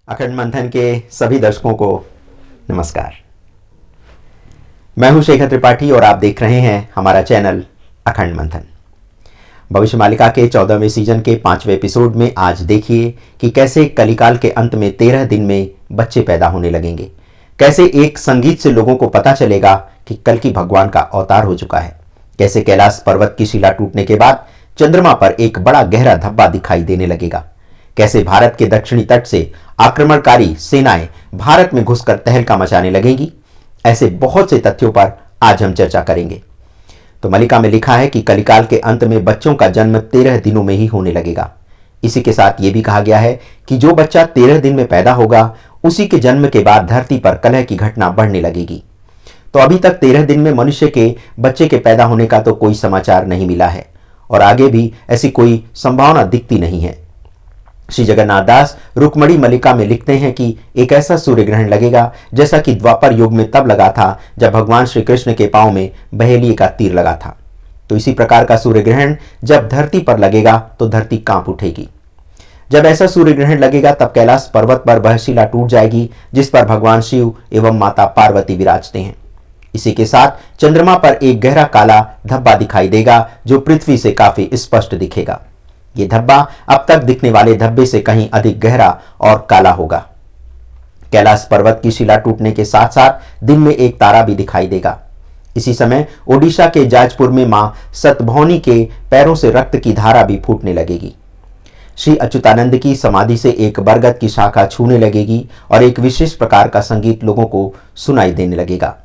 अखंड मंथन के सभी दर्शकों को नमस्कार। मैं हूं शेखर त्रिपाठी और आप देख रहे हैं हमारा चैनल अखंड मंथन। भविष्य मालिका के 14वें सीजन के 5वें एपिसोड में आज देखिए कि कैसे कलिकाल के अंत में 13 दिन में बच्चे पैदा होने लगेंगे, कैसे एक संगीत से लोगों को पता चलेगा कि कल्कि भगवान का अवतार हो चुका है, कैसे कैलाश पर्वत की शिला टूटने के बाद चंद्रमा पर एक बड़ा गहरा धब्बा दिखाई देने लगेगा, कैसे भारत के दक्षिणी तट से आक्रमणकारी सेनाएं भारत में घुसकर तहलका मचाने लगेंगी। ऐसे बहुत से तथ्यों पर आज हम चर्चा करेंगे। तो मलिका में लिखा है कि कलिकाल के अंत में बच्चों का जन्म 13 दिनों में ही होने लगेगा। इसी के साथ यह भी कहा गया है कि जो बच्चा 13 दिन में पैदा होगा उसी के जन्म के बाद धरती पर कलह की घटना बढ़ने लगेगी। तो अभी तक 13 दिन में मनुष्य के बच्चे के पैदा होने का तो कोई समाचार नहीं मिला है और आगे भी ऐसी कोई संभावना दिखती नहीं है। श्री जगन्नाथ दास रुक्मणी मलिका में लिखते हैं कि एक ऐसा सूर्य ग्रहण लगेगा जैसा कि द्वापर युग में तब लगा था जब भगवान श्री कृष्ण के पांव में बहेलिए का तीर लगा था। तो इसी प्रकार का सूर्य ग्रहण जब धरती पर लगेगा तो धरती कांप उठेगी। जब ऐसा सूर्य ग्रहण लगेगा तब कैलाश पर्वत पर वह शिला टूट जाएगी जिस पर भगवान शिव एवं माता पार्वती विराजते हैं। इसी के साथ चंद्रमा पर एक गहरा काला धब्बा दिखाई देगा जो पृथ्वी से काफी स्पष्ट दिखेगा। ये धब्बा अब तक दिखने वाले धब्बे से कहीं अधिक गहरा और काला होगा। कैलाश पर्वत की शिला टूटने के साथ साथ दिन में एक तारा भी दिखाई देगा। इसी समय ओडिशा के जाजपुर में मां सतभौनी के पैरों से रक्त की धारा भी फूटने लगेगी। श्री अच्युतानंद की समाधि से एक बरगद की शाखा छूने लगेगी और एक विशेष प्रकार का संगीत लोगों को सुनाई देने लगेगा।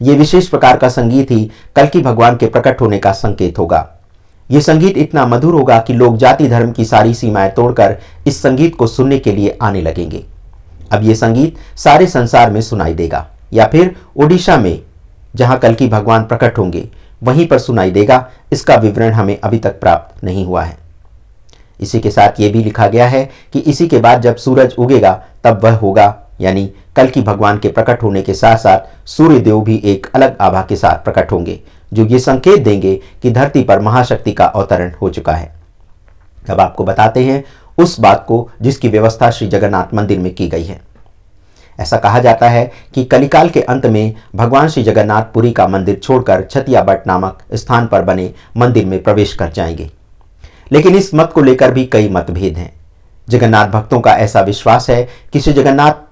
ये विशेष प्रकार का संगीत ही कल्कि भगवान के प्रकट होने का संकेत होगा। यह संगीत इतना मधुर होगा कि लोग जाति धर्म की सारी सीमाएं तोड़कर इस संगीत को सुनने के लिए आने लगेंगे। अब यह संगीत सारे संसार में सुनाई देगा या फिर ओडिशा में जहां कल्कि भगवान प्रकट होंगे वहीं पर सुनाई देगा, इसका विवरण हमें अभी तक प्राप्त नहीं हुआ है। इसी के साथ यह भी लिखा गया है कि इसी के बाद जब सूरज उगेगा तब वह होगा, यानी कल्कि भगवान के प्रकट होने के साथ साथ सूर्य देव भी एक अलग आभा के साथ प्रकट होंगे जो ये संकेत देंगे कि धरती पर महाशक्ति का अवतरण हो चुका है। अब आपको बताते हैं उस बात को जिसकी व्यवस्था श्री जगन्नाथ मंदिर में की गई है। ऐसा कहा जाता है कि कलिकाल के अंत में भगवान श्री जगन्नाथ पुरी का मंदिर छोड़कर छतियाबट नामक स्थान पर बने मंदिर में प्रवेश कर जाएंगे। लेकिन इस मत को लेकर भी कई मतभेद हैं। जगन्नाथ भक्तों का ऐसा विश्वास है कि श्री जगन्नाथ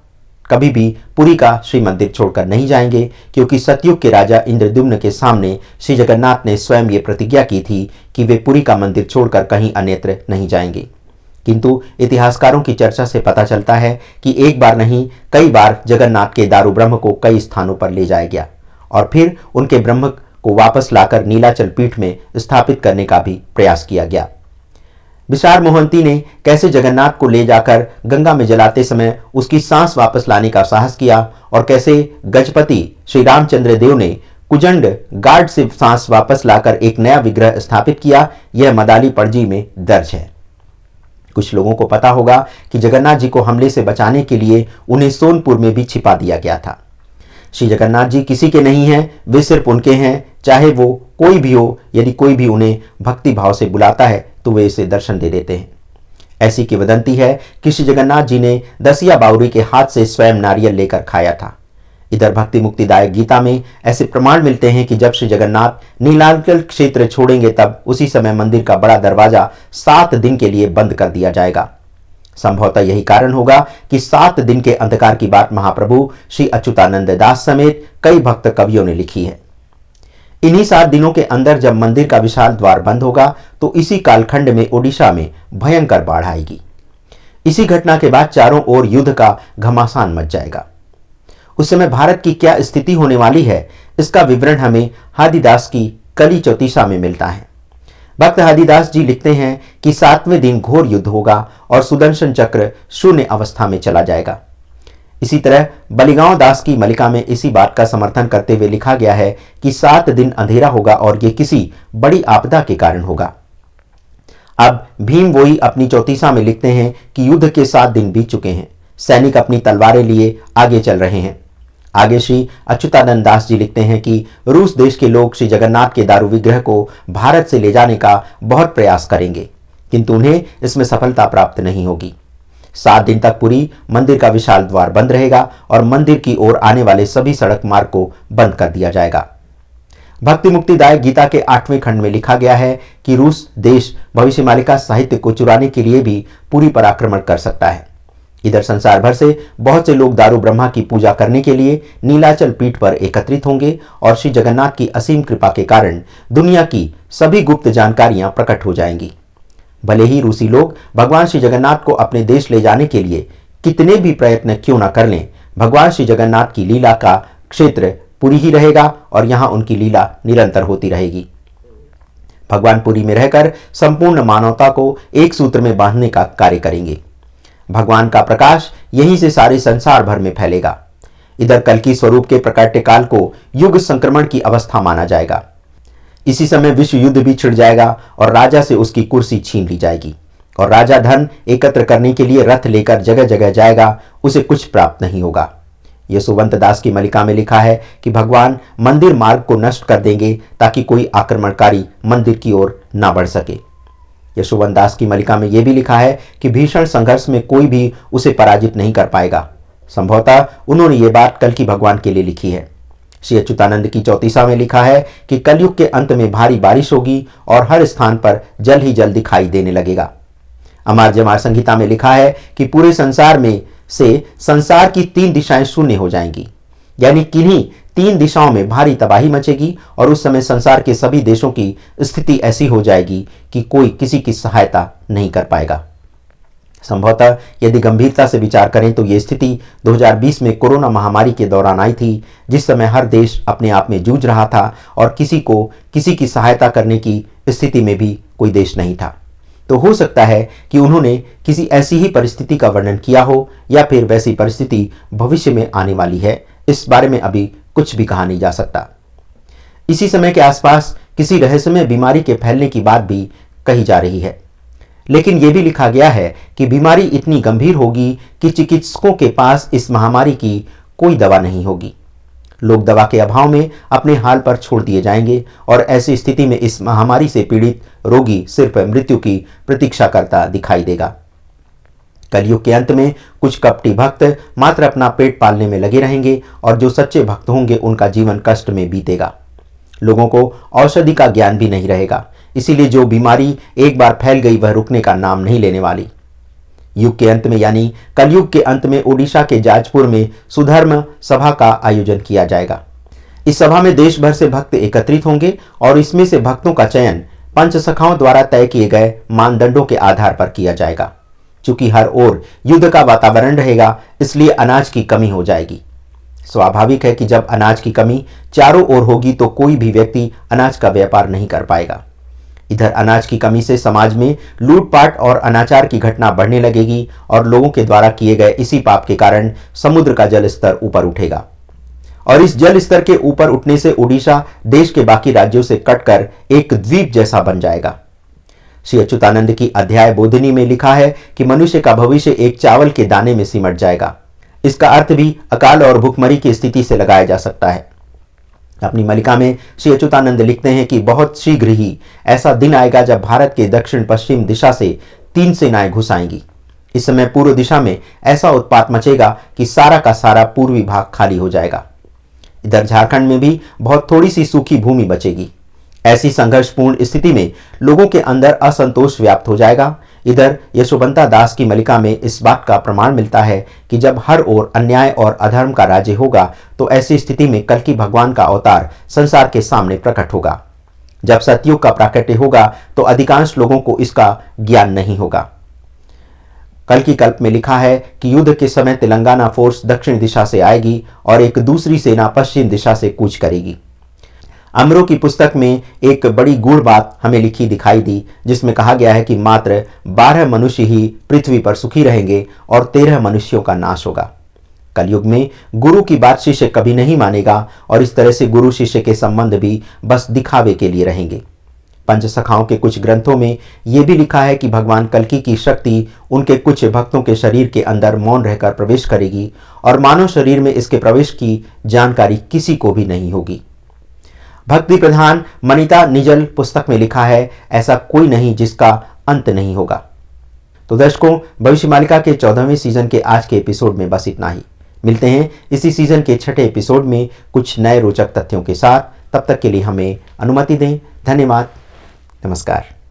कभी भी पुरी का श्री मंदिर छोड़कर नहीं जाएंगे, क्योंकि सतयुग के राजा इंद्रद्युम्न के सामने श्री जगन्नाथ ने स्वयं ये प्रतिज्ञा की थी कि वे पुरी का मंदिर छोड़कर कहीं अन्यत्र नहीं जाएंगे। किंतु इतिहासकारों की चर्चा से पता चलता है कि एक बार नहीं कई बार जगन्नाथ के दारू ब्रह्म को कई स्थानों पर ले जाया गया और फिर उनके ब्रह्म को वापस लाकर नीलाचल पीठ में स्थापित करने का भी प्रयास किया गया। विशाल मोहंती ने कैसे जगन्नाथ को ले जाकर गंगा में जलाते समय उसकी सांस वापस लाने का साहस किया और कैसे गजपति श्री रामचंद्र देव ने कुजंड गार्ड से सांस वापस लाकर एक नया विग्रह स्थापित किया, यह मदाली पड़जी में दर्ज है। कुछ लोगों को पता होगा कि जगन्नाथ जी को हमले से बचाने के लिए उन्हें सोनपुर में भी छिपा दिया गया था। श्री जगन्नाथ जी किसी के नहीं हैं, वे सिर्फ उनके हैं, चाहे वो कोई भी हो। यदि कोई भी उन्हें भक्ति भाव से बुलाता है तो वे इसे दर्शन दे देते हैं। ऐसी किंवदंती है कि श्री जगन्नाथ जी ने दसिया बावरी के हाथ से स्वयं नारियल लेकर खाया था। इधर भक्ति मुक्तिदायक गीता में ऐसे प्रमाण मिलते हैं कि जब श्री जगन्नाथ नीलाचल क्षेत्र छोड़ेंगे तब उसी समय मंदिर का बड़ा दरवाजा 7 दिन के लिए बंद कर दिया जाएगा। संभवतः यही कारण होगा कि 7 दिन के अंधकार की बात महाप्रभु श्री अच्युतानंद दास समेत कई भक्त कवियों ने लिखी है। इन्हीं 7 दिनों के अंदर जब मंदिर का विशाल द्वार बंद होगा तो इसी कालखंड में ओडिशा में भयंकर बाढ़ आएगी। इसी घटना के बाद चारों ओर युद्ध का घमासान मच जाएगा। उस समय भारत की क्या स्थिति होने वाली है, इसका विवरण हमें हादीदास की कली चौतीसा में मिलता है। भक्त हादीदास जी लिखते हैं कि 7वें दिन घोर युद्ध होगा और सुदर्शन चक्र शून्य अवस्था में चला जाएगा। इसी तरह बलिगांव दास की मलिका में इसी बात का समर्थन करते हुए लिखा गया है कि 7 दिन अंधेरा होगा और ये किसी बड़ी आपदा के कारण होगा। अब भीम वोई अपनी चौतीसा में लिखते हैं कि युद्ध के 7 दिन बीत चुके हैं, सैनिक अपनी तलवारें लिए आगे चल रहे हैं। आगे श्री अच्युतानंद दास जी लिखते हैं कि रूस देश के लोग श्री जगन्नाथ के दारू विग्रह को भारत से ले जाने का बहुत प्रयास करेंगे, किंतु उन्हें इसमें सफलता प्राप्त नहीं होगी। 7 दिन तक पुरी मंदिर का विशाल द्वार बंद रहेगा और मंदिर की ओर आने वाले सभी सड़क मार्ग को बंद कर दिया जाएगा। भक्ति मुक्तिदायक गीता के 8वें खंड में लिखा गया है कि रूस देश भविष्यमालिका साहित्य को चुराने के लिए भी पुरी पर आक्रमण कर सकता है। इधर संसार भर से बहुत से लोग दारू ब्रह्मा की पूजा करने के लिए नीलाचल पीठ पर एकत्रित होंगे और श्री जगन्नाथ की असीम कृपा के कारण दुनिया की सभी गुप्त जानकारियां प्रकट हो जाएंगी। भले ही रूसी लोग भगवान श्री जगन्नाथ को अपने देश ले जाने के लिए कितने भी प्रयत्न क्यों न कर लें, भगवान श्री जगन्नाथ की लीला का क्षेत्र पुरी ही रहेगा और यहां उनकी लीला निरंतर होती रहेगी। भगवान पुरी में रहकर संपूर्ण मानवता को एक सूत्र में बांधने का कार्य करेंगे। भगवान का प्रकाश यहीं से सारे संसार भर में फैलेगा। इधर कल्कि स्वरूप के प्रकट काल को युग संक्रमण की अवस्था माना जाएगा। इसी समय विश्व युद्ध भी छिड़ जाएगा और राजा से उसकी कुर्सी छीन ली जाएगी और राजा धन एकत्र करने के लिए रथ लेकर जगह जगह जाएगा, उसे कुछ प्राप्त नहीं होगा। यशोवंत दास की मलिका में लिखा है कि भगवान मंदिर मार्ग को नष्ट कर देंगे ताकि कोई आक्रमणकारी मंदिर की ओर ना बढ़ सके। यशोवंत दास की मलिका में यह भी लिखा है कि भीषण संघर्ष में कोई भी उसे पराजित नहीं कर पाएगा। संभवतः उन्होंने ये बात कल्कि भगवान के लिए लिखी है। श्री अच्युतानंद की 34 में लिखा है कि कलयुग के अंत में भारी बारिश होगी और हर स्थान पर जल ही जल दिखाई देने लगेगा। अमार जमार संहिता में लिखा है कि पूरे संसार में से संसार की 3 दिशाएं शून्य हो जाएंगी, यानी किन्हीं 3 दिशाओं में भारी तबाही मचेगी और उस समय संसार के सभी देशों की स्थिति ऐसी हो जाएगी कि कोई किसी की सहायता नहीं कर पाएगा। संभवतः यदि गंभीरता से विचार करें तो ये स्थिति 2020 में कोरोना महामारी के दौरान आई थी, जिस समय हर देश अपने आप में जूझ रहा था और किसी को किसी की सहायता करने की स्थिति में भी कोई देश नहीं था। तो हो सकता है कि उन्होंने किसी ऐसी ही परिस्थिति का वर्णन किया हो या फिर वैसी परिस्थिति भविष्य में आने वाली है, इस बारे में अभी कुछ भी कहा नहीं जा सकता। इसी समय के आसपास किसी रहस्यमय बीमारी के फैलने की बात भी कही जा रही है, लेकिन यह भी लिखा गया है कि बीमारी इतनी गंभीर होगी कि चिकित्सकों के पास इस महामारी की कोई दवा नहीं होगी। लोग दवा के अभाव में अपने हाल पर छोड़ दिए जाएंगे और ऐसी स्थिति में इस महामारी से पीड़ित रोगी सिर्फ मृत्यु की प्रतीक्षा करता दिखाई देगा। कलयुग के अंत में कुछ कपटी भक्त मात्र अपना पेट पालने में लगे रहेंगे और जो सच्चे भक्त होंगे उनका जीवन कष्ट में बीतेगा। लोगों को औषधि का ज्ञान भी नहीं रहेगा, इसीलिए जो बीमारी एक बार फैल गई वह रुकने का नाम नहीं लेने वाली। युग के अंत में यानी कलयुग के अंत में ओडिशा के जाजपुर में सुधर्म सभा का आयोजन किया जाएगा। इस सभा में देश भर से भक्त एकत्रित होंगे और इसमें से भक्तों का चयन पंच सखाओं द्वारा तय किए गए मानदंडों के आधार पर किया जाएगा। चूंकि हर ओर युद्ध का वातावरण रहेगा, इसलिए अनाज की कमी हो जाएगी। स्वाभाविक है कि जब अनाज की कमी चारों ओर होगी तो कोई भी व्यक्ति अनाज का व्यापार नहीं कर पाएगा। इधर अनाज की कमी से समाज में लूटपाट और अनाचार की घटना बढ़ने लगेगी और लोगों के द्वारा किए गए इसी पाप के कारण समुद्र का जल स्तर ऊपर उठेगा और इस जल स्तर के ऊपर उठने से ओडिशा देश के बाकी राज्यों से कटकर एक द्वीप जैसा बन जाएगा। श्री अच्युतानंद की अध्याय बोधिनी में लिखा है कि मनुष्य का भविष्य एक चावल के दाने में सिमट जाएगा। इसका अर्थ भी अकाल और भूखमरी की स्थिति से लगाया जा सकता है। अपनी मलिका में श्री अच्युतानंद लिखते हैं कि बहुत शीघ्र ही ऐसा दिन आएगा जब भारत के दक्षिण पश्चिम दिशा से 3 सेनाएं घुस आएंगी। इस समय पूर्व दिशा में ऐसा उत्पात मचेगा कि सारा का सारा पूर्वी भाग खाली हो जाएगा। इधर झारखंड में भी बहुत थोड़ी सी सूखी भूमि बचेगी। ऐसी संघर्षपूर्ण स्थिति में लोगों के अंदर असंतोष व्याप्त हो जाएगा। इधर यशोवंता दास की मलिका में इस बात का प्रमाण मिलता है कि जब हर ओर अन्याय और अधर्म का राज्य होगा तो ऐसी स्थिति में कल्कि भगवान का अवतार संसार के सामने प्रकट होगा। जब सतयुग का प्राकट्य होगा तो अधिकांश लोगों को इसका ज्ञान नहीं होगा। कल्कि कल्प में लिखा है कि युद्ध के समय तेलंगाना फोर्स दक्षिण दिशा से आएगी और एक दूसरी सेना पश्चिम दिशा से कूच करेगी। अमरों की पुस्तक में एक बड़ी गूढ़ बात हमें लिखी दिखाई दी, जिसमें कहा गया है कि मात्र 12 मनुष्य ही पृथ्वी पर सुखी रहेंगे और 13 मनुष्यों का नाश होगा। कलयुग में गुरु की बात शिष्य कभी नहीं मानेगा और इस तरह से गुरु शिष्य के संबंध भी बस दिखावे के लिए रहेंगे। पंच सखाओं के कुछ ग्रंथों में यह भी लिखा है कि भगवान कल्कि की शक्ति उनके कुछ भक्तों के शरीर के अंदर मौन रहकर प्रवेश करेगी और मानव शरीर में इसके प्रवेश की जानकारी किसी को भी नहीं होगी। भक्ति प्रधान मनीता निजल पुस्तक में लिखा है, ऐसा कोई नहीं जिसका अंत नहीं होगा। तो दर्शकों, भविष्य मालिका के 14वें सीजन के आज के एपिसोड में बस इतना ही। मिलते हैं इसी सीजन के 6ठे एपिसोड में कुछ नए रोचक तथ्यों के साथ। तब तक के लिए हमें अनुमति दें। धन्यवाद। नमस्कार।